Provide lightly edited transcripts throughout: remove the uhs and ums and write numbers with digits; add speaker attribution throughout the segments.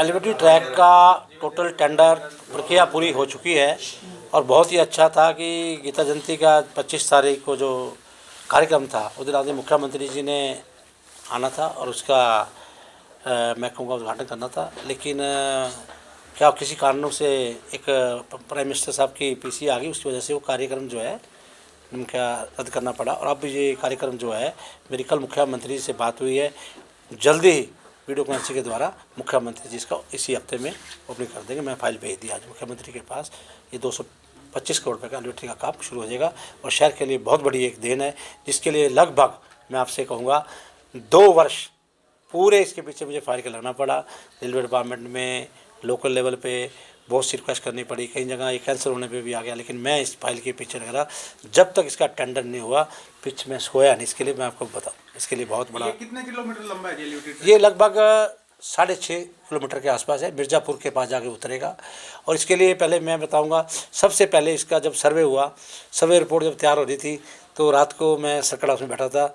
Speaker 1: Elevated track का total tender प्रक्रिया पूरी हो चुकी है और बहुत ही अच्छा था कि गीता जयंती का 25 तारीख को जो कार्यक्रम था उस दिन आदरणीय मुख्यमंत्री जी ने आना था और उसका मैं कहूँगा उद्घाटन करना था, लेकिन क्या किसी कारणों से एक प्राइम मिनिस्टर साहब की पीसी आ गई, उसकी वजह से वो कार्यक्रम जो है उनका रद्द करना पड़ा। और अब ये कार्यक्रम जो है मेरी कल मुख्यमंत्री से बात हुई है, जल्दी ही वीडियो कॉन्फ्रेंसिंग के द्वारा मुख्यमंत्री जी इसका इसी हफ्ते में ओपनिंग कर देंगे। मैं फाइल भेज दी आज मुख्यमंत्री के पास। ये 225 करोड़ रुपये का एलिवेटेड का काम शुरू हो जाएगा और शहर के लिए बहुत बड़ी एक देन है, जिसके लिए लगभग मैं आपसे कहूँगा 2 वर्ष पूरे इसके पीछे मुझे फाइल का लगना पड़ा। रेलवे डिपार्टमेंट में लोकल लेवल पे बहुत सी रिक्वेस्ट करनी पड़ी, कई जगह ये कैंसिल होने पे भी आ गया, लेकिन मैं इस फाइल के पीछे लग रहा जब तक इसका टेंडर नहीं हुआ। पिच में सोया नहीं, इसके लिए मैं आपको बताऊँ, इसके लिए बहुत बड़ा।
Speaker 2: ये कितने किलोमीटर लंबा है?
Speaker 1: ये लगभग 6.5 किलोमीटर के आसपास है, मिर्ज़ापुर के पास जाके उतरेगा। और इसके लिए पहले मैं बताऊंगा, सबसे पहले इसका जब सर्वे हुआ, सर्वे रिपोर्ट जब तैयार हो रही थी तो रात को मैं सर्कल हाउस में बैठा था,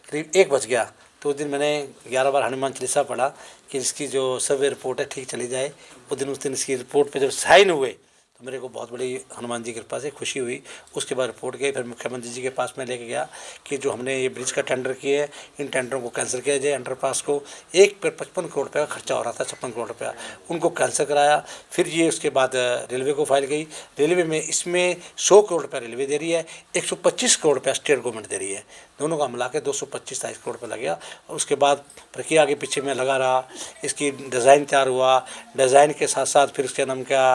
Speaker 1: करीब 1 बज गया। तो उस दिन मैंने 11 बार हनुमान चालीसा पढ़ा कि इसकी जो सर्वे रिपोर्ट है ठीक चली जाए। उस दिन इसकी रिपोर्ट पे जब साइन हुए तो मेरे को बहुत बड़ी हनुमान जी की कृपा से खुशी हुई। उसके बाद रिपोर्ट गई, फिर मुख्यमंत्री जी के पास मैं लेके गया कि जो हमने ये ब्रिज का टेंडर किए हैं इन टेंडरों को कैंसिल किया जाए। अंडरपास को 55 करोड़ रुपये का खर्चा हो रहा था, 56 करोड़ रुपया, उनको कैंसिल कराया। फिर ये उसके बाद रेलवे को फाइल गई, रेलवे में इसमें 100 करोड़ रुपया रेलवे दे रही है, 125 करोड़ रुपया स्टेट गवर्नमेंट दे रही है, दोनों का मिला के 225-23 करोड़ रुपये लग गया। और उसके बाद प्रक्रिया आगे पीछे में लगा रहा, इसकी डिज़ाइन तैयार हुआ, डिज़ाइन के साथ साथ फिर उसके नाम क्या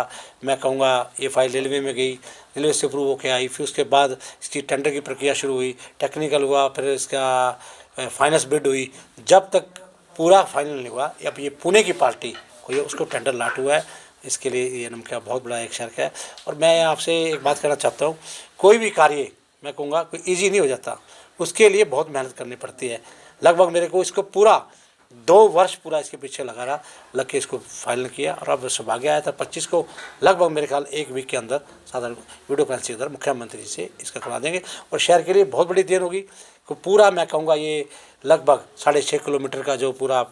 Speaker 1: मैं कहूँगा ये फाइल रेलवे में गई, रेलवे से अप्रूव होकर आई। फिर उसके बाद इसकी टेंडर की प्रक्रिया शुरू हुई, टेक्निकल हुआ, फिर इसका फाइनेंस बिड हुई। जब तक पूरा फाइनल नहीं हुआ, अब ये पुणे की पार्टी को ये उसको टेंडर लाट हुआ है। इसके लिए ये नाम क्या बहुत बड़ा एक शर्क है। और मैं आपसे एक बात कहना चाहता हूँ, कोई भी कार्य मैं कहूँगा कोई ईजी नहीं हो जाता, उसके लिए बहुत मेहनत करनी पड़ती है। लगभग मेरे को इसको पूरा 2 वर्ष पूरा इसके पीछे लगा रहा, लग के इसको फाइनल किया। और अब सौभाग्य आया था 25 को, लगभग मेरे ख्याल 1 वीक के अंदर साधारण वीडियो कॉन्फ्रेंसिंग के अंदर मुख्यमंत्री से इसका करवा देंगे। और शहर के लिए बहुत बड़ी देन होगी, पूरा मैं कहूँगा ये लगभग 6.5 किलोमीटर का जो पूरा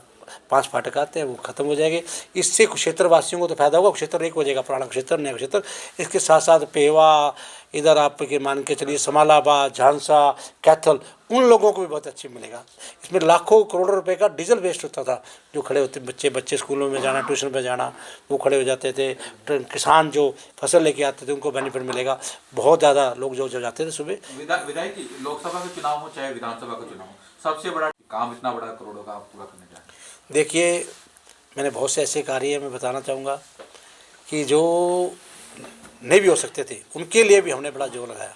Speaker 1: 5 फाटक आते हैं वो खत्म हो जाएंगे। इससे क्षेत्रवासियों को तो फायदा होगा, क्षेत्र एक हो जाएगा, पुराना क्षेत्र नया क्षेत्र। इसके साथ साथ पेवा, इधर आपके मान के चलिए समालाबाद, झांसा, कैथल, उन लोगों को भी बहुत अच्छी मिलेगा। इसमें लाखों करोड़ों रुपए का डीजल वेस्ट होता था, जो खड़े होते बच्चे स्कूलों में जाना, ट्यूशन पे जाना, वो खड़े हो जाते थे। किसान जो फसल लेके आते थे उनको बेनिफिट मिलेगा। बहुत ज़्यादा लोग जो जाते थे सुबह।
Speaker 2: विधायक जी, लोकसभा का चुनाव हो चाहे विधानसभा का चुनाव हो, सबसे बड़ा काम इतना बड़ा करोड़ों का आप पूरा करने जा रहे हैं।
Speaker 1: देखिए, मैंने बहुत से ऐसे कार्य मैं बताना चाहूँगा कि जो नहीं भी हो सकते थे, उनके लिए भी हमने बड़ा जोर लगाया।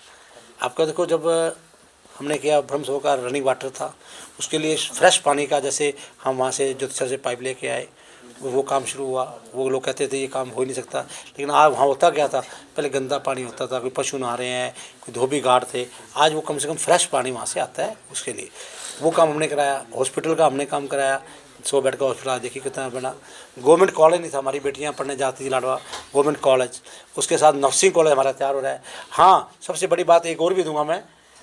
Speaker 1: आपका देखो, जब हमने किया ब्रह्मसभा का रनिंग वाटर था, उसके लिए फ्रेश पानी का, जैसे हम वहाँ से ज्योतिषा से पाइप लेके आए, वो काम शुरू हुआ। वो लोग कहते थे ये काम हो ही नहीं सकता, लेकिन आज वहाँ होता क्या था, पहले गंदा पानी होता था, कोई पशु नहा रहे हैं, कोई धोबी घाट थे, आज वो कम से कम फ्रेश पानी वहाँ से आता है। उसके लिए वो काम हमने कराया। हॉस्पिटल का हमने काम कराया, 100 बेड का हॉस्पिटल देखिए कितना बना। गवर्नमेंट कॉलेज नहीं था, हमारी बेटियां पढ़ने जाती थी लाडवा गवर्नमेंट कॉलेज, उसके साथ नर्सिंग कॉलेज हमारा तैयार हो रहा है। हाँ, सबसे बड़ी बात एक और भी दूंगा मैं,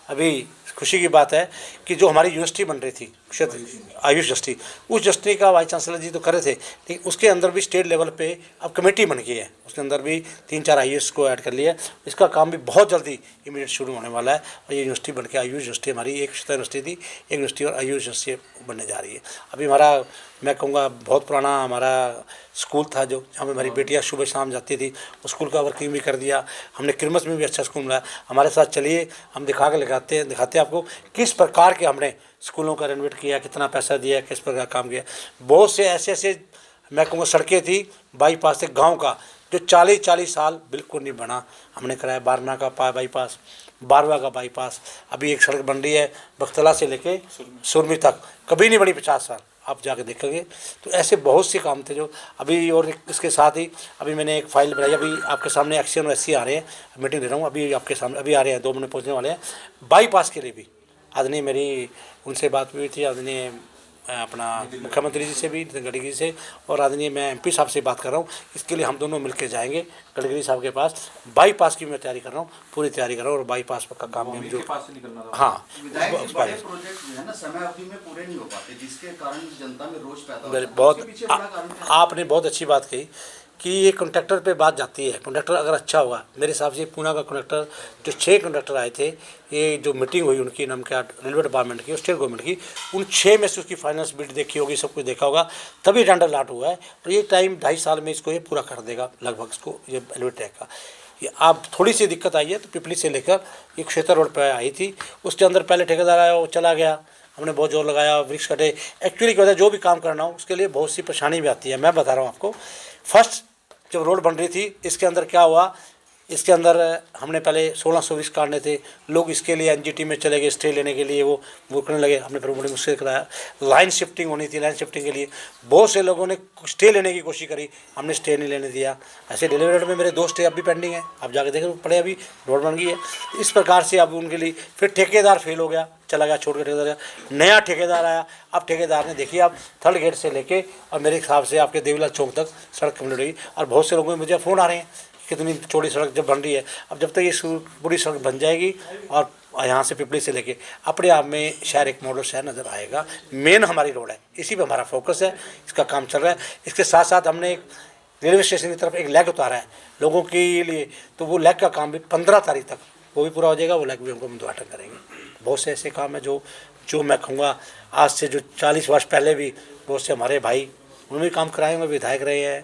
Speaker 1: अभी खुशी की बात है कि जो हमारी यूनिवर्सिटी बन रही थी क्षेत्र आयुष यूनिवर्सिटी, उस यूनिवर्सिटी का वाइस चांसलर जी तो कर रहे थे, लेकिन उसके अंदर भी स्टेट लेवल पे अब कमेटी बन गई है, उसके अंदर भी 3-4 आयुष को ऐड कर लिया है। इसका काम भी बहुत जल्दी इमीडिएट शुरू होने वाला है। और ये यूनिवर्सिटी बन के आयुष यूनिवर्सिटी, हमारी एक यूनिवर्सिटी थी, एक यूनिवर्सिटी और आयुष यूनिवर्सिटी बनने जा रही है। अभी हमारा मैं कहूँगा बहुत पुराना हमारा स्कूल था, जो जहाँ पर हमारी बेटियाँ सुबह शाम जाती थी, उस स्कूल का वर्किंग भी कर दिया हमने। क्रिसमस में भी अच्छा स्कूल मिला। हमारे साथ चलिए, हम दिखाते हैं आपको किस प्रकार के हमने स्कूलों का रेनोवेट किया, कितना पैसा दिया, किस प्रकार काम किया। बहुत से ऐसे मैं कहूँगा सड़कें थी बाईपास से गाँव का, जो 40 साल बिल्कुल नहीं बना, हमने कराया। बारना का बाईपास, बारवा का बाईपास, अभी एक सड़क बन रही है बख्तला से लेके सुरमी तक, कभी नहीं बनी 50 साल, आप जाके देखेंगे। तो ऐसे बहुत से काम थे जो अभी। और इसके साथ ही अभी मैंने एक फाइल बनाई, अभी आपके सामने एक्शन और SC आ रहे हैं, मीटिंग ले रहा हूँ अभी आपके सामने, अभी आ रहे हैं, 2 मिनट पहुँचने वाले हैं। बाईपास के लिए भी आदरणीय मेरी उनसे बात हुई थी, आदरणीय अपना मुख्यमंत्री जी से भी, नितिन गडकरी जी से, और आदरणीय मैं एमपी साहब से बात कर रहा हूँ। इसके लिए हम दोनों मिलकर जाएंगे गडकरी साहब के पास। बाईपास की मैं तैयारी कर रहा हूँ, पूरी तैयारी कर रहा हूँ, और बाईपास का काम भी हम जो
Speaker 2: पास से निकलना था।
Speaker 1: हाँ
Speaker 3: विधायक जी, बड़े प्रोजेक्ट जो है ना समय अवधि में पूरे नहीं हो पाते, जिसके कारण जनता में रोष पैदा होता है।
Speaker 1: बहुत
Speaker 3: उसके पीछे बड़ा कारण क्या है?
Speaker 1: आपने बहुत अच्छी बात कही कि ये कॉन्ट्रैक्टर पे बात जाती है। कॉन्ट्रैक्टर अगर अच्छा होगा, मेरे हिसाब से पूना का कॉन्ट्रैक्टर जो 6 कॉन्ट्रैक्टर आए थे, ये जो मीटिंग हुई उनकी नाम क्या रेलवे डिपार्टमेंट की और स्टेट गवर्नमेंट की, उन 6 में से उसकी फाइनेंस बिल्ड देखी होगी, सब कुछ देखा होगा, तभी टेंडर लाट हुआ है। और ये टाइम 2.5 साल में इसको ये पूरा कर देगा लगभग, इसको ये रेलवे ट्रैक का। ये आप थोड़ी सी दिक्कत आई है तो पिपली से लेकर ये क्षेत्र रोड पर आई थी, उसके अंदर पहले ठेकेदार आया, वो चला गया, हमने बहुत जोर लगाया, वृक्ष कटे। एक्चुअली क्या होता है, जो भी काम करना हो उसके लिए बहुत सी परेशानी भी आती है। मैं बता रहा हूँ आपको, फर्स्ट जब रोड बन रही थी, इसके अंदर क्या हुआ, इसके अंदर हमने पहले 1600 वृक्ष काटने थे, लोग इसके लिए एनजीटी में चले गए स्टे लेने के लिए, वो करने लगे। हमने फिर बड़ी मुश्किल कराया, लाइन शिफ्टिंग होनी थी, लाइन शिफ्टिंग के लिए बहुत से लोगों ने स्टे लेने की कोशिश करी, हमने स्टे नहीं लेने दिया। ऐसे डिलीवरी रोड में मेरे 2 स्टे अब भी पेंडिंग है, आप जाके देखें पड़े, अभी रोड बन गई है। इस प्रकार से अब उनके लिए फिर ठेकेदार फेल हो गया, चला गया, छोड़ कर ठेकेदार गया, नया ठेकेदार आया। अब ठेकेदार ने देखिए, आप थर्ड गेट से लेके और मेरे हिसाब से आपके देवीलाल चौक तक सड़क कंप्लीट हुई, और बहुत से लोगों में मुझे फ़ोन आ रहे हैं कितनी चौड़ी सड़क जब बन रही है। अब जब तक ये पूरी सड़क बन जाएगी और यहाँ से पिपली से लेके अपने आप में शहर एक मॉडल शहर नज़र आएगा। मेन हमारी रोड है, इसी पे हमारा फोकस है, इसका काम चल रहा है। इसके साथ साथ हमने एक रेलवे स्टेशन की तरफ एक लेग उतारा है लोगों के लिए, तो वो लेग का काम भी 15 तारीख तक वो भी पूरा हो जाएगा। वो लेग भी हम उद्घाटन करेंगे। बहुत से ऐसे काम है जो मैं कहूँगा आज से जो 40 वर्ष पहले भी बहुत से हमारे भाई उन्होंने भी काम कराए होंगे, विधायक रहे हैं,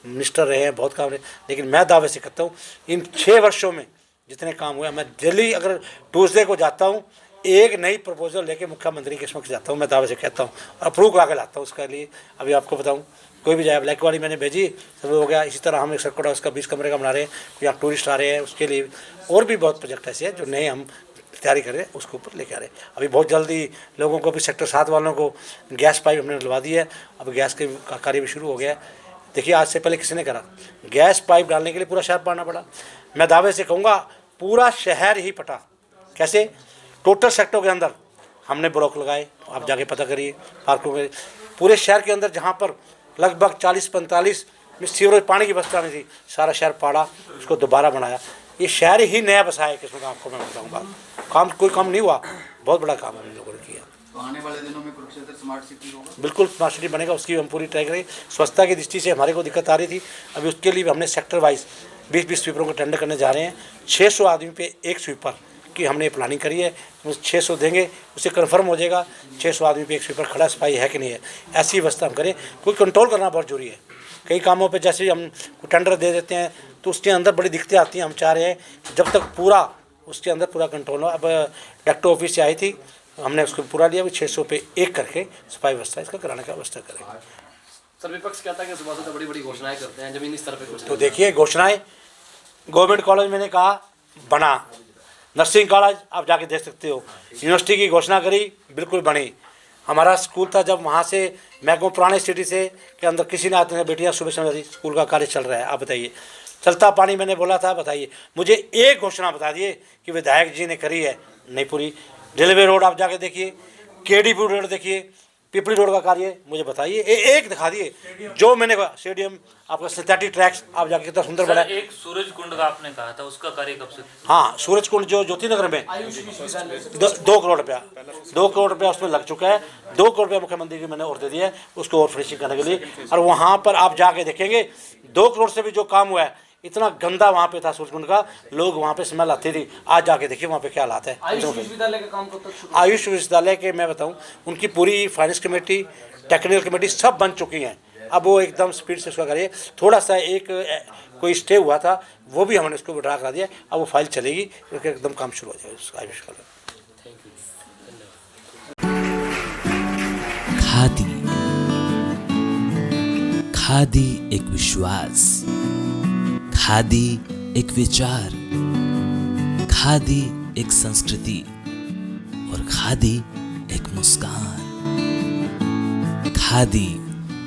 Speaker 1: मिनिस्टर रहे हैं, बहुत काम रहे। लेकिन मैं दावे से कहता हूँ इन 6 वर्षों में जितने काम हुए, मैं दिल्ली अगर ट्यूसडे को जाता हूँ, एक नई प्रपोजल लेके मुख्यमंत्री के समक्ष जाता हूँ, मैं दावे से कहता हूँ, अप्रूव करा के लाता हूँ। उसके लिए अभी आपको बताऊँ, कोई भी जाए, ब्लैक वाली मैंने भेजी, सब हो गया। इसी तरह हम एक सर्कट उसका 20 कमरे का बना रहे हैं, कोई यहाँ टूरिस्ट आ रहे हैं, उसके लिए और भी बहुत प्रोजेक्ट ऐसे हैं जो नए हम तैयारी करें, उसके ऊपर लेके आ रहे हैं। अभी बहुत जल्दी लोगों को भी सेक्टर 7 वालों को गैस पाइप हमने डलवा दी है, अब गैस के कार्य भी शुरू हो गया है। देखिए, आज से पहले किसी ने करा, गैस पाइप डालने के लिए पूरा शहर पाना पड़ा। मैं दावे से कहूँगा पूरा शहर ही पटा। कैसे? टोटल सेक्टरों के अंदर हमने ब्लॉक लगाए, आप जाके पता करिए, पार्कों में पूरे शहर के अंदर जहाँ पर लगभग 40-45 में सीवरेज पानी की व्यवस्था नहीं थी, सारा शहर पाड़ा, उसको दोबारा बनाया। ये शहर ही नया बसाया किस्म का, आपको मैं बताऊँगा। काम कोई काम नहीं हुआ, बहुत बड़ा काम हम लोगों ने किया।
Speaker 3: तो आने वाले दिनों में कुरुक्षेत्र स्मार्ट सिटी होगा?
Speaker 1: बिल्कुल स्मार्ट सिटी बनेगा, उसकी हम पूरी ट्राई करेंगे। स्वच्छता की दृष्टि से हमारे को दिक्कत आ रही थी, अभी उसके लिए भी हमने सेक्टर वाइज 20-20 स्वीपरों को टेंडर करने जा रहे हैं। 600 आदमी पे एक स्वीपर की हमने प्लानिंग करी है, 600 देंगे, उससे कन्फर्म हो जाएगा 600 आदमी पे एक स्वीपर खड़ा सफाई है कि नहीं है। ऐसी व्यवस्था हम करें, कोई कंट्रोल करना बहुत जरूरी है। कई कामों पे जैसे हम टेंडर दे देते हैं तो उसके अंदर बड़ी दिक्कतें आती हैं। हम चाह रहे हैं जब तक पूरा उसके अंदर पूरा कंट्रोल हो। अब डायरेक्टर ऑफिस से आई थी, हमने उसको पूरा लिया, 600 पे एक करके सफाई व्यवस्था इसका कराने का व्यवस्था करेंगे।
Speaker 4: सर, विपक्ष कहता है कि सुबह से बड़ी घोषणाएं करते हैं, जमीनी स्तर पे कुछ
Speaker 1: तो देखिए, घोषणाएं गवर्नमेंट कॉलेज मैंने कहा बना, नर्सिंग कॉलेज आप जाके देख सकते हो, यूनिवर्सिटी की घोषणा करी, बिल्कुल बनी। हमारा स्कूल था जब वहाँ से मैं कहूँ पुराने सिटी से के अंदर किसी ने आते हैं बेटियाँ सुबह समझ स्कूल का कार्य चल रहा है। आप बताइए, चलता पानी मैंने बोला था, बताइए मुझे एक घोषणा बता दिए कि विधायक जी ने करी है, नहीं पूरी। रेलवे रोड आप जाके देखिए, केडीपुर रोड देखिए, पिपली रोड का कार्य मुझे बताइए, एक दिखा दिए जो मैंने कहा। स्टेडियम आपका सिंथेटिक ट्रैक्स आप जाके कितना सुंदर बना।
Speaker 5: एक सूरज कुंड का आपने कहा था, उसका कार्य कब से?
Speaker 1: हाँ, सूरज कुंड जो ज्योति नगर में 2 करोड़ रुपया, 2 करोड़ रुपया उसमें लग चुका है। 2 करोड़ रुपया मुख्यमंत्री जी मैंने और दे दिया है उसको और फिनिशिंग करने के लिए। और वहाँ पर आप जाके देखेंगे 2 करोड़ से भी जो काम हुआ है, इतना गंदा वहाँ पे था सूरजकुंड का, लोग वहाँ पे स्मेल आती थी। आज जाके देखिए वहाँ पे क्या हालात है।
Speaker 4: आयुष विश्वविद्यालय का काम कब तक शुरू?
Speaker 1: आयुष विश्वविद्यालय के मैं बताऊँ, उनकी पूरी फाइनेंस कमेटी, टेक्निकल कमेटी सब बन चुकी हैं। अब वो एकदम स्पीड से उसका करिए। थोड़ा सा एक कोई स्टे हुआ था, वो भी हमने उसको विड्रा करा दिया। अब वो फाइल चलेगी, उसका एकदम काम शुरू हो जाएगा आयुष का।
Speaker 6: खादी, खादी एक विश्वास, खादी एक विचार, खादी एक संस्कृति और खादी एक मुस्कान। खादी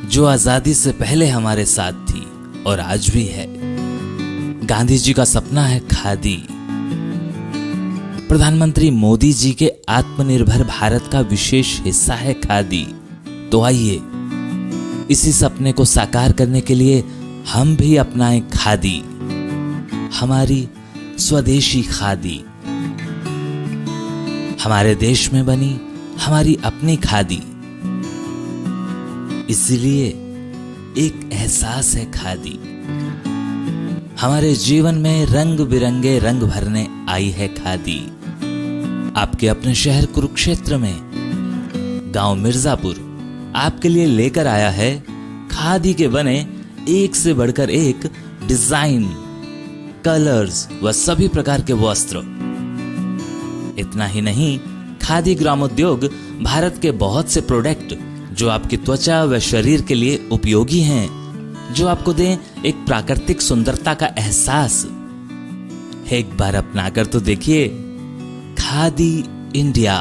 Speaker 6: जो आजादी से पहले हमारे साथ थी और आज भी है। गांधी जी का सपना है खादी। प्रधानमंत्री मोदी जी के आत्मनिर्भर भारत का विशेष हिस्सा है खादी। तो आइए इसी सपने को साकार करने के लिए हम भी अपनाएं खादी, हमारी स्वदेशी खादी, हमारे देश में बनी हमारी अपनी खादी। इसीलिए एक एहसास है खादी, हमारे जीवन में रंग बिरंगे रंग भरने आई है खादी। आपके अपने शहर कुरुक्षेत्र में गांव मिर्जापुर आपके लिए लेकर आया है खादी के बने एक से बढ़कर एक डिजाइन, कलर्स व सभी प्रकार के वस्त्र। इतना ही नहीं, खादी ग्रामोद्योग भारत के बहुत से प्रोडक्ट जो आपकी त्वचा व शरीर के लिए उपयोगी हैं, जो आपको दें एक प्राकृतिक सुंदरता का एहसास। एक बार अपनाकर तो देखिए खादी इंडिया।